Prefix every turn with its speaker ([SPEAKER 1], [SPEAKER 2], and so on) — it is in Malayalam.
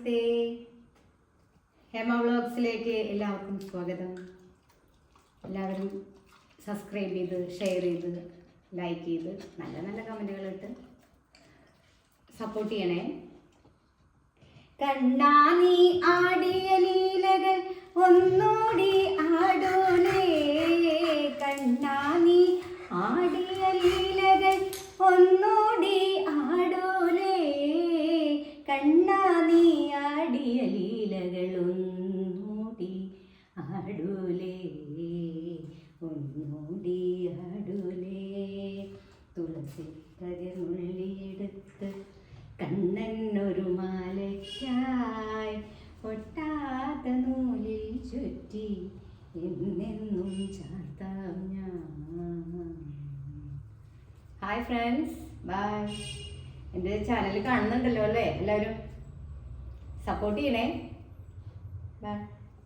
[SPEAKER 1] നമസ്തേ, ഹേമ വ്ളോഗ്സിലേക്ക് എല്ലാവർക്കും സ്വാഗതം. എല്ലാവരും സബ്സ്ക്രൈബ് ചെയ്ത് ഷെയർ ചെയ്ത് ലൈക്ക് ചെയ്ത് നല്ല നല്ല കമൻറ്റുകളിട്ട് സപ്പോർട്ട് ചെയ്യണേ. കണ്ണാ നീ ആടിയ ലീലകൾ ഒന്നൂടി ആടോലേ, കണ്ണാ നീ ആടിയ ലീലകൾ ഒന്നൂടി ആടോലേ, കണ്ണാ നീ ആടിയ ലീലകൾ ഒന്നൂടി ആടൂലേ, ഒന്നൂടി ആടൂലേ. തുളസി കതിർന്നുള്ളിയെടുത്ത് കണ്ണനൊരു മാലയ്ക്കായി പൊട്ടാത്ത നൂലിൽ ചുറ്റി എന്നെന്നും ചാർത്താം ഞാൻ. Hi friends, bye. എൻ്റെ ചാനൽ കാണുന്നുണ്ടല്ലോ അല്ലേ? എല്ലാവരും സപ്പോർട്ട് ചെയ്യണേ. ബൈ.